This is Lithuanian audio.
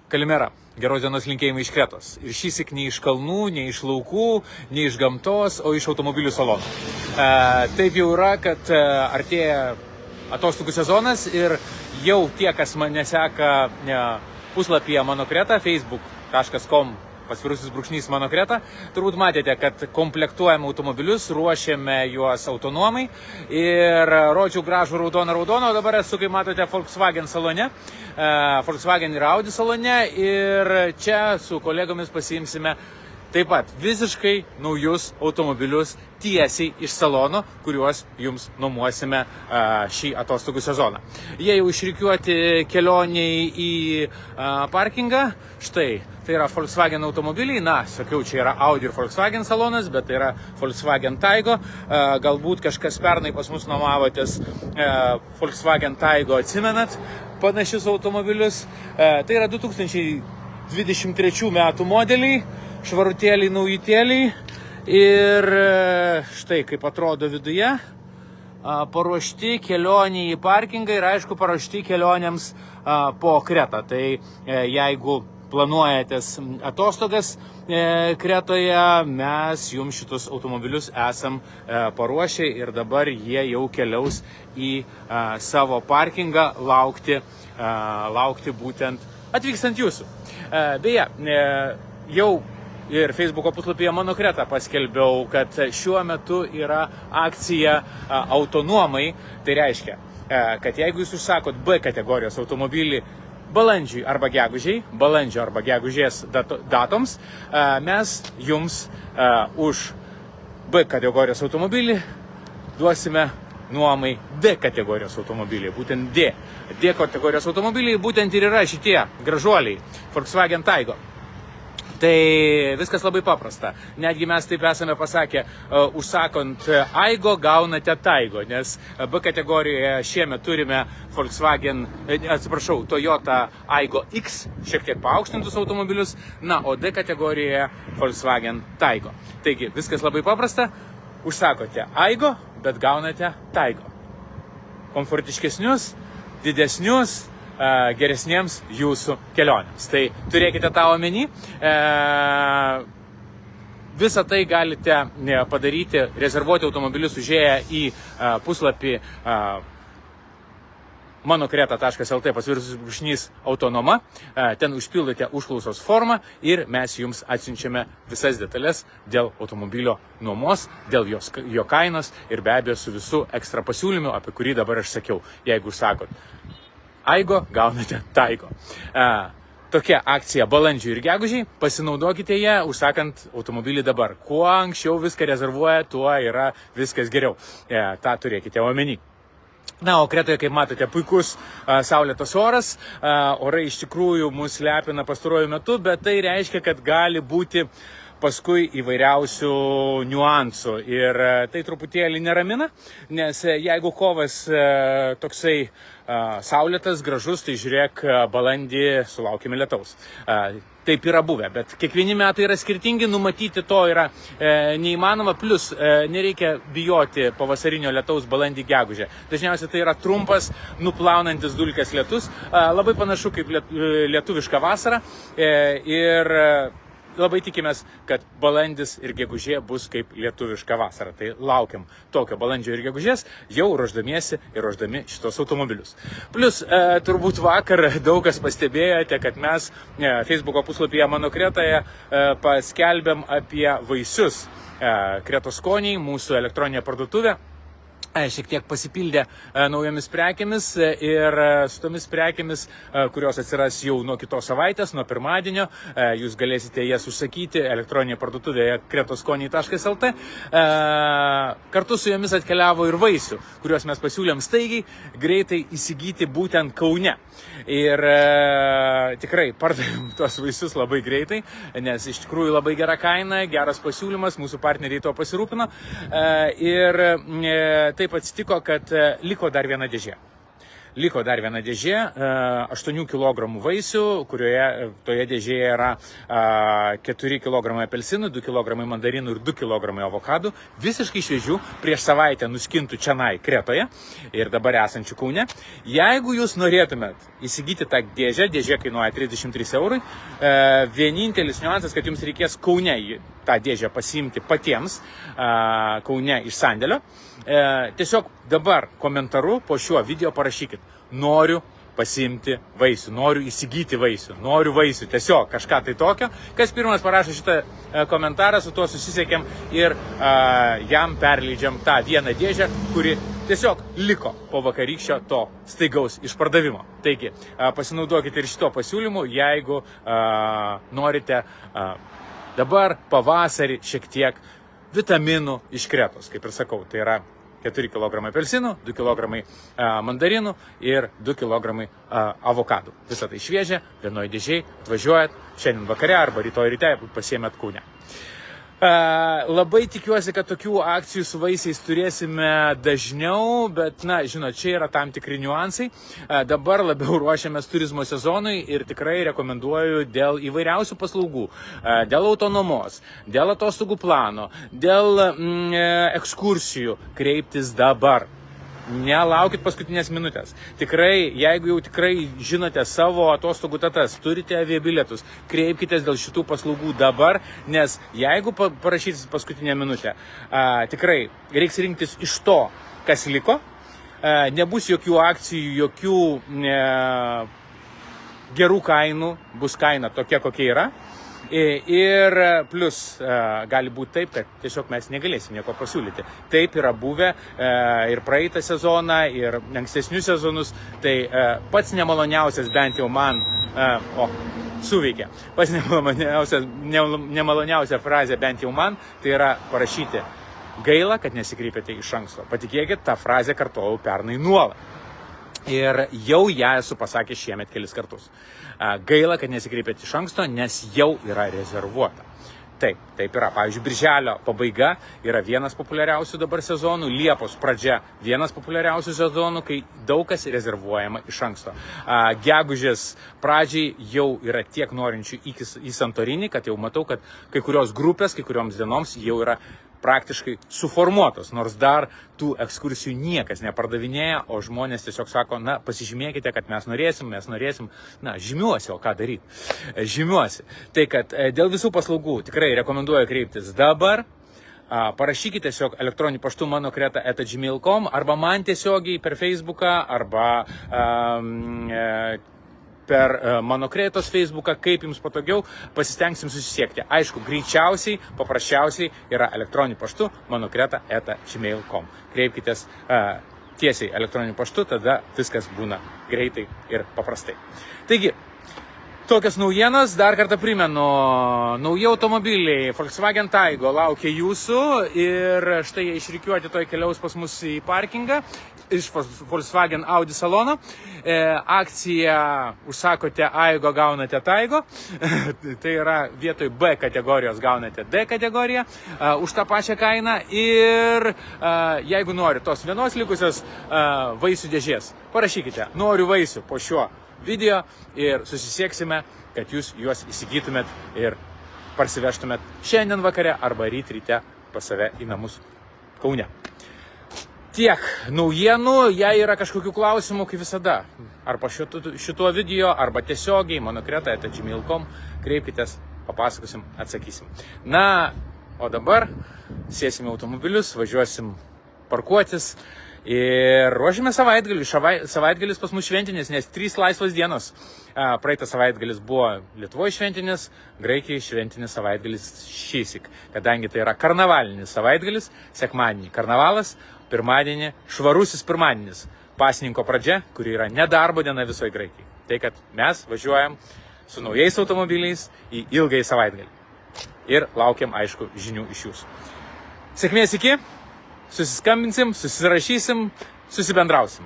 Kalimera, geros dienos linkėjimai iš Kretos. Ir šįsyk ne iš kalnų, ne iš laukų, ne iš gamtos, o iš automobilių salonų. Taip jau yra, kad artėja atostogų sezonas ir jau tie, kas mane seka puslapyje Mano Kreta, facebook.com /brūkšnys Mano Kreta, turbūt matėte, kad komplektuojame automobilius, ruošiame juos autonomai ir rodžiau gražų raudoną, o dabar esu, kaip matote, Volkswagen salone, Volkswagen ir Audi salone ir čia su kolegomis pasiimsime taip pat visiškai naujus automobilius tiesiai iš salono, kuriuos jums nuomosime šį atostogų sezoną. Jie jau išrikiuoti kelioniai į parkingą. Štai, tai yra Volkswagen automobiliai. Na, sakiau, čia yra Audi ir Volkswagen salonas, bet tai yra Volkswagen Taigo. Galbūt kažkas pernai pas mus nuomavotės Volkswagen Taigo, atsimenat panašius automobilius. Tai yra 2023 metų modeliai. Švarutėliai, naujutėliai ir štai kaip atrodo viduje, paruošti kelionį į parkingą ir aišku paruošti kelionėms po Kretą. Tai jeigu planuojatės atostogas Kretoje, mes jums šitus automobilius esam paruošę ir dabar jie jau keliaus į savo parkingą laukti būtent atvykstant jūsų. Beje, jau ir Facebooko puslapyje Mano Kreta paskelbiau, kad šiuo metu yra akcija autonomai. Tai reiškia, kad jeigu jūs užsakot B kategorijos automobilį balandžio arba gegužės datoms, mes jums už B kategorijos automobilį duosime nuomai D kategorijos automobiliai, būtent D kategorijos automobiliai, būtent ir yra šitie gražuoliai Volkswagen Taigo. Tai viskas labai paprasta. Netgi mes taip esame pasakę, užsakant Aigo gaunate Taigo, nes B kategorijoje šiemet turime Toyota Aigo X, šiek tiek paaukštintus automobilius, na, o D kategorijoje Volkswagen Taigo. Taigi, viskas labai paprasta. Užsakote Aigo, bet gaunate Taigo. Komfortiškesnius, didesnius, geresniems jūsų kelionėms. Tai turėkite tą omeny. Visą tai galite padaryti, rezervuoti automobilius užėję į puslapį manokreta.lt /autonoma. Ten užpildote užklausos formą ir mes jums atsiunčiame visas detalės dėl automobilio nuomos, dėl jo kainos ir be abejo su visų ekstra pasiūlymu, apie kurį dabar aš sakiau. Jeigu užsakot Aigo, gaunate Taigo. Tokia akcija balandžiui ir gegužiai. Pasinaudokite ją, užsakant automobilį dabar. Kuo anksčiau viską rezervuoja, tuo yra viskas geriau. Ta turėkite omeny. Na, o Kretoje, kaip matote, puikus saulėtas oras. Orai iš tikrųjų mus lepina pastaruoju metu, bet tai reiškia, kad gali būti paskui įvairiausių niuansų. Ir tai truputėlį neramina, nes jeigu kovas toksai saulėtas, gražus, tai žiūrėk, balandį sulaukime lietaus. Taip yra buvę, bet kiekvieni metai yra skirtingi, numatyti to yra neįmanoma, plus nereikia bijoti pavasarinio lietaus balandį gegužę. Dažniausiai tai yra trumpas, nuplaunantis dulkes lietus, labai panašu kaip lietuviška vasara ir labai tikimės, kad balandis ir gegužė bus kaip lietuviška vasara. Tai laukiam tokio balandžio ir gegužės, jau ruošdami šitos automobilius. Plus, turbūt vakar daug kas pastebėjote, kad mes Facebooko puslapyje Mano Kretoje paskelbėm apie vaisius. Kretos skoniai, mūsų elektroninė parduotuvė, šiek tiek pasipildė naujomis prekėmis ir su tomis prekėmis, kurios atsiras jau nuo kitos savaitės, nuo pirmadienio, jūs galėsite jas užsakyti elektroninėje parduotuvėje kretoskoniai.lt. Kartu su jomis atkeliavo ir vaisių, kuriuos mes pasiūlėm staigiai, greitai įsigyti būtent Kaune. Ir tikrai pardavėm tuos vaisius labai greitai, nes iš tikrųjų labai gera kaina, geras pasiūlymas, mūsų partneriai to pasirūpino. Ir taip atsitiko, kad liko dar viena dėžė. liko dar viena dėžė, 8 kg vaisių, kurioje toje dėžėje yra 4 kg apelsinų, 2 kg mandarinų ir 2 kg avokadų, visiškai šviežių, prieš savaitę nuskintų čionai Kretoje ir dabar esančių Kaune. Jeigu jūs norėtumėt įsigyti tą dėžę, dėžė kainuoja 33 €, vienintelis niuansas, kad jums reikės Kaune tą dėžę pasiimti patiems Kaune iš sandėlio. Tiesiog dabar komentaru po šiuo video parašykit: noriu pasiimti vaisių, noriu įsigyti vaisių, noriu vaisių, tiesiog kažką tai tokio. Kas pirmas parašo šitą komentarą, su tuo susisiekėm ir jam perleidžiam tą vieną dėžę, kuri tiesiog liko po vakarykščio to staigaus išpardavimo. Taigi, pasinaudokite ir šito pasiūlymu, jeigu norite dabar pavasarį šiek tiek vitaminų iš Kretos, kaip ir sakau, tai yra 4 kg apelsinų, 2 kg mandarinų ir 2 kg avokadų. Visą tai šviežia, vienoje dėžėje, atvažiuojat šiandien vakare arba rytoj ryte pasiėmėt Kaune. Labai tikiuosi, kad tokių akcijų su vaisiais turėsime dažniau, bet, na, žinot, čia yra tam tikri niuansai. Dabar labiau ruošiamės turizmo sezonui ir tikrai rekomenduoju dėl įvairiausių paslaugų, dėl autonomos, dėl atostogų plano, dėl ekskursijų kreiptis dabar. Nelaukit paskutinės minutės. Tikrai, jeigu jau tikrai žinote savo atostogų datas, turite aviabilietus, kreipkitės dėl šitų paslaugų dabar, nes jeigu parašysit paskutinę minutę, tikrai reiks rinktis iš to, kas liko, nebus jokių akcijų, jokių gerų kainų, bus kaina tokia, kokia yra. Ir plus gali būti taip, kad tiesiog mes negalėsim nieko pasiūlyti. Taip yra buvę ir praeitą sezoną, ir ankstesnius sezonus. Tai pats nemaloniausias, bent jau man, suveikė. Pats nemaloniausia frazė, bent jau man, tai yra parašyti: gaila, kad nesikreipėte iš anksto. Patikėkit, tą frazę kartojau pernai nuolat. Ir jau ją esu pasakęs šiemet kelis kartus. Gaila, kad nesikreipėte iš anksto, nes jau yra rezervuota. Taip yra. Pavyzdžiui, birželio pabaiga yra vienas populiariausių dabar sezonų, Liepos pradžia vienas populiariausių sezonų, kai daug kas rezervuojama iš anksto. Gegužės pradžiai jau yra tiek norinčių į Santorinį, kad jau matau, kad kai kurios grupės, kai kurioms dienoms jau yra praktiškai suformuotos, nors dar tų ekskursijų niekas nepardavinėja, o žmonės tiesiog sako: na, pasižymėkite, kad mes norėsim, na, žymiuosi, o ką daryti, žymiuosi. Tai kad dėl visų paslaugų tikrai rekomenduoju kreiptis dabar, parašykite tiesiog elektroniniu paštu manokreta@gmail.com arba man tiesiogiai per Facebooką arba per mano Kretos Facebooką, kaip jums patogiau, pasistengsim susisiekti. Aišku, greičiausiai, paprasčiausiai yra elektroniniu paštu manokreta@gmail.com. Kreipkitės tiesiai elektroniniu paštu, tada viskas būna greitai ir paprastai. Taigi, tokias naujienas, dar kartą primenu, nauji automobiliai Volkswagen Taigo laukia jūsų ir štai jie išrikiuoti toj keliaus pas mus į parkingą iš Volkswagen Audi salono. Akcija užsakote Aigo, gaunate Taigo. Tai yra vietoj B kategorijos gaunate D kategoriją už tą pačią kainą. Ir jeigu nori tos vienos likusios vaisių dėžės, parašykite: noriu vaisių po šiuo video ir susisieksime, kad jūs juos įsigytumėt ir parsivežtumėt šiandien vakare arba ryte pas save į namus Kaune. Tiek naujienų. Jei yra kažkokių klausimų, kaip visada, arba šituo video, arba tiesiogiai manokreta@gmail.com, kreipkitės, papasakosim, atsakysim. Na, o dabar sėsime automobilius, važiuosim parkuotis ir ruošime savaitgalį. Savaitgalis pas mus šventinis, nes 3 laisvos dienos. Praeitą savaitgalis buvo Lietuvoje šventinis, Graikijoje šventinis savaitgalis šįsyk, kadangi tai yra karnavalinis savaitgalis, sekmadienį karnavalas, pirmadienį švarusis pirmadienis, pasninko pradžia, kuri yra nedarbo diena visoje Graikijai. Tai kad mes važiuojam su naujais automobiliais į ilgai savaitgalį. Ir laukiam, aišku, žinių iš jūsų. Sėkmės iki, susiskambinsim, susirašysim, susibendrausim.